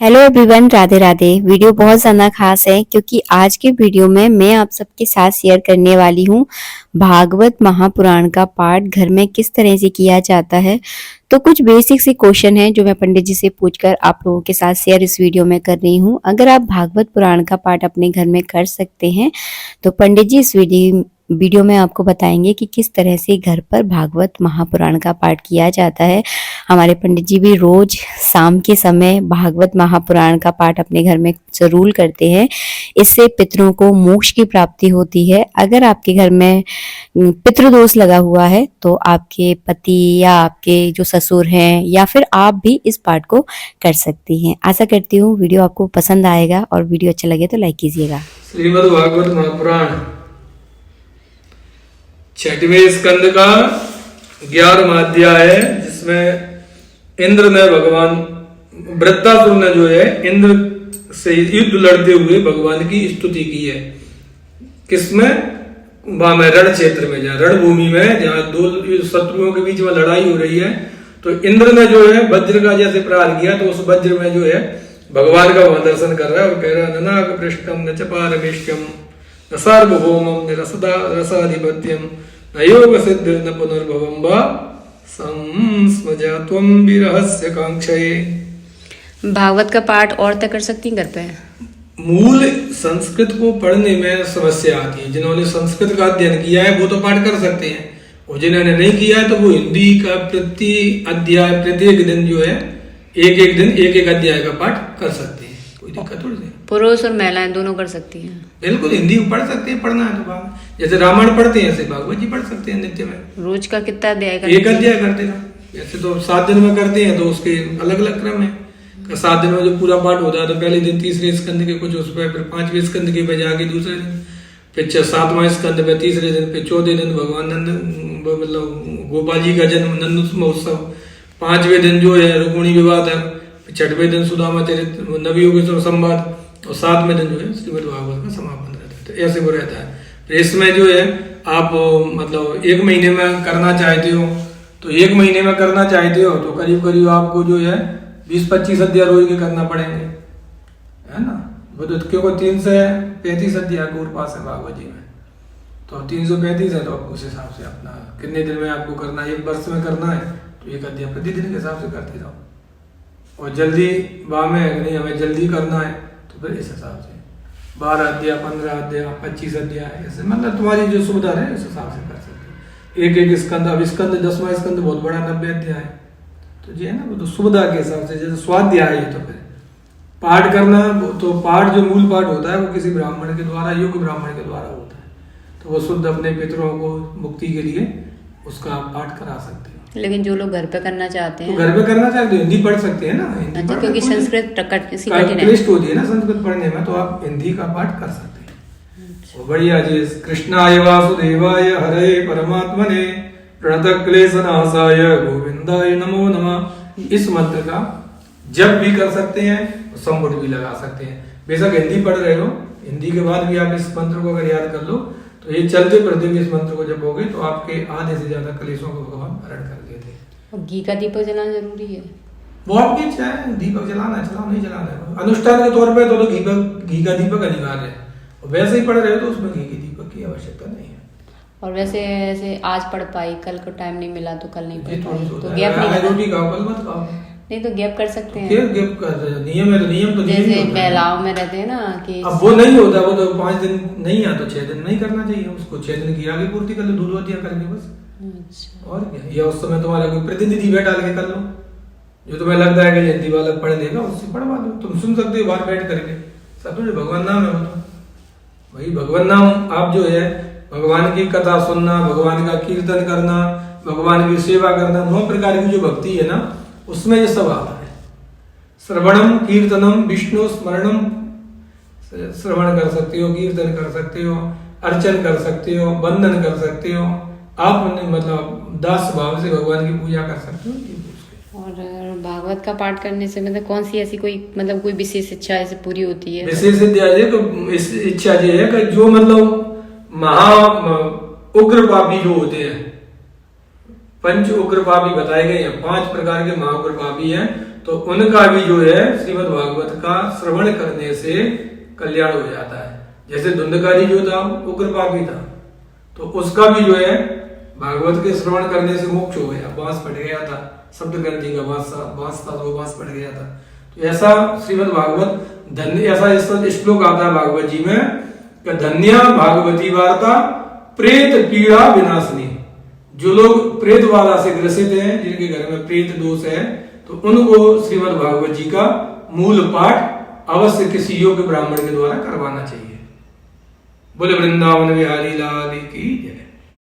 Hello everyone, Radhe Radhe. Video बहुत ज़्यादा खास है क्योंकि आज के वीडियो में मैं आप सबके साथ शेयर करने वाली हूँ भागवत महापुराण का पाठ घर में किस तरह से किया जाता है। तो कुछ बेसिक सी क्वेश्चन है जो मैं पंडित जी से पूछकर आप लोगों के साथ शेयर इस वीडियो में कर रही हूँ। अगर आप भागवत पुराण का पाठ अपने घर में कर सकते हैं तो पंडित जी इस वीडियो में आपको बताएंगे कि किस तरह से घर पर भागवत महापुराण का पाठ किया जाता है। हमारे पंडित जी भी रोज शाम के समय भागवत महापुराण का पाठ अपने घर में जरूर करते हैं। इससे पितरों को मोक्ष की प्राप्ति होती है। अगर आपके घर में पितृदोष लगा हुआ है तो आपके पति या आपके जो ससुर हैं या फिर आप भी इस पाठ को कर सकती हैं। आशा करती हूँ वीडियो आपको पसंद आएगा और वीडियो अच्छा लगे तो लाइक कीजिएगा। श्रीमद् भागवत महापुराण 6वें स्कंद का 11वां अध्याय है, जिसमें इंद्र ने भगवान वृत्तासुर ने जो है इंद्र से युद्ध लड़ते हुए भगवान की स्तुति की है। किसमें? में रण क्षेत्र में, जहाँ रणभूमि में, जहाँ दो शत्रुओं के बीच में लड़ाई हो रही है, तो इंद्र ने जो है वज्र का जैसे प्रहार किया तो उस वज्र में जो है भगवान का वहां दर्शन कर रहा है और कह रहा है ननाग पृष्ठम न चपारमेष्यम न सार्वभौमम न रसाधिपत्यम न योग सिद्ध न पुनर्भवम वा संस्मजा त्वं विरहस्य कांक्षये। भागवत का पाठ औरतें कर सकती हैं घर पे? मूल संस्कृत को पढ़ने में समस्या आती है। जिन्होंने संस्कृत का अध्ययन किया है वो तो पाठ कर सकते हैं, और जिन्होंने नहीं किया है तो वो हिंदी का प्रति अध्याय प्रत्येक दिन जो है एक अध्याय का पाठ कर सकते हैं। कोई दिक्कत थोड़ी नहीं। पुरुष और महिलाएं दोनों कर सकती हैं? बिल्कुल, हिंदी पढ़ सकते हैं, पढ़ना है तो भागवत जैसे रामायण पढ़ते हैं ऐसे भागवत जी पढ़ सकते हैं नित्य में। रोज का कितना अध्याय? एक अध्याय कर देगा। जैसे तो 7 दिन में करते हैं तो उसके अलग अलग क्रम है। 7 दिन में जो पूरा पाठ होता है तो पहले दिन तीसरे स्कंद के कुछ उस पर, फिर 5वें स्कंद के पे जाके दूसरे दिन, फिर 7वां स्कंद पे तीसरे दिन, फिर 14वें दिन भगवान नंद मतलब गोपाल जी का जन्म नंद महोत्सव, 5वें दिन जो है रुक्मिणी विवाह था, 6वें दिन सुदामा चरित नवयुग संवाद, और 7वें दिन जो है श्रीमद् भागवत का समापन रहता है। तो ऐसे वो रहता है। तो इसमें जो है आप मतलब 1 महीने में करना चाहते हो तो 1 महीने में करना चाहते हो तो करीब करीब आपको जो है 20-25 अध्याय रोज के करना पड़ेंगे, है ना। वो तो क्योंकि 335 अध्याय के पास है भागवत जी में, तो 335 है तो आप उस हिसाब से अपना कितने दिन में आपको करना है। 1 वर्ष में करना है तो 1 अध्याय प्रतिदिन के हिसाब से करते जाओ, और जल्दी में नहीं हमें जल्दी करना है तो फिर इस हिसाब से 12 अध्याय, 15 अध्याय, 25 अध्याय, ऐसे मतलब तुम्हारी जो सुविधा है उस हिसाब से कर सकते हो। एक स्कंद, अब स्कंद 10वां स्कंद बहुत बड़ा 90 अध्याय है, तो जी है ना, वो तो सुविधा के हिसाब से। जैसे स्वाध्याय है तो फिर पाठ करना, तो पाठ जो मूल पाठ होता है वो किसी ब्राह्मण के द्वारा, योग्य ब्राह्मण के द्वारा होता है, तो वो शुद्ध अपने पितरों को मुक्ति के लिए उसका पाठ करा सकते हैं। लेकिन जो लोग घर पे करना चाहते हैं, तो घर पे करना चाहते हैं हिंदी पढ़ सकते हैं ना। हिंदी अच्छा, क्योंकि संस्कृत क्लिष्ट होती है ना संस्कृत पढ़ने में, तो आप हिंदी का पाठ कर सकते हैं। अच्छा। बढ़िया जी। कृष्णाय वासुदेवाय हरे परमात्मने प्रणत क्लेशनाशाय गोविंदाय नमो नमः। इस मंत्र का जब भी कर सकते हैं, संपुट भी लगा सकते हैं। बेशक हिंदी पढ़ रहे हो, हिंदी के बाद भी आप इस मंत्र को अगर याद कर लो तो ये चलते फिरते भी इस मंत्र को जपोगे तो आपके आधे से ज्यादा कलेशों को भगवान हरण कर देते। और घी का दीपक जलाना जरूरी है? वो आपकी इच्छा है, दीपक जलाना चलाओ, नहीं जलाना है। अनुष्ठान के तौर पे तो घी का दीपक अनिवार्य है, और वैसे ही पढ़ रहे हो तो उसमें घी के दीपक की आवश्यकता नहीं है। और वैसे ऐसे आज पढ़ पाई, कल को टाइम नहीं मिला तो कल नहीं पढ़ पाई, तो गैप नहीं, रोटी खाओ कल मत खाओ। नहीं तो गैप कर सकते हैं। गैप कर नियम है तो नियम तो जैसे महिलाओं में रहते हैं ना कि अब वो नहीं होता, वो तो 5 दिन नहीं है तो 6 दिन नहीं करना चाहिए उसको। 6 दिन की आगे पूर्ति कर लो, दूध अध्याय करके बस। अच्छा। और क्या, या उस समय तुम्हारा कोई प्रतिनिधि बैठा के कर लो, जो तुम्हें लगता है कि हिंदी वाला पढ़ लेगा उससे पढ़वा दो। तुम सुन सकते हो बाहर बैठ करके, सब तो भगवान नाम है वो तो भाई भगवान नाम। आप जो है भगवान की कथा सुनना, भगवान का कीर्तन करना, भगवान की सेवा करना, 9 प्रकार की जो भक्ति है ना उसमें ये सब आता है। श्रवणम कीर्तनम विष्णु स्मरणम, श्रवण कर सकते हो, कीर्तन कर सकते हो, अर्चन कर सकते हो, वंदन कर सकते हो, आप मतलब दास भाव से भगवान की पूजा कर सकते हो। और भागवत का पाठ करने से मतलब कौन सी ऐसी कोई मतलब कोई विशेष इच्छा ऐसे पूरी होती है? विशेष इच्छा ये है कि जो मतलब महा उग्र पापी जो होते हैं, 5 उग्र पापी बताए गए हैं, 5 प्रकार के महाउग्र पापी हैं, तो तो उनका भी जो है श्रीमद् भागवत का श्रवण करने से कल्याण हो जाता है। जैसे धुंधकारी जो था वो कृपापी था, तो उसका भी जो है भागवत के श्रवण करने से मोक्ष हो गया, बांस फट गया था, शब्द ग्रंथि का बांस था तो बांस फट गया था। तो ऐसा श्रीमद् भागवत धन्य, ऐसा श्लोक आता है भागवत जी में कि धन्या भागवती वार्ता प्रेत पीड़ा विनाशनी। जो लोग प्रेत बाधा से ग्रसित हैं, जिनके घर में प्रेत दोष है, तो उनको श्रीमद् भागवत जी का मूल पाठ अवश्य किसी योग्य ब्राह्मण के द्वारा करवाना चाहिए। बोले वृंदावन बिहारी लाल की जय।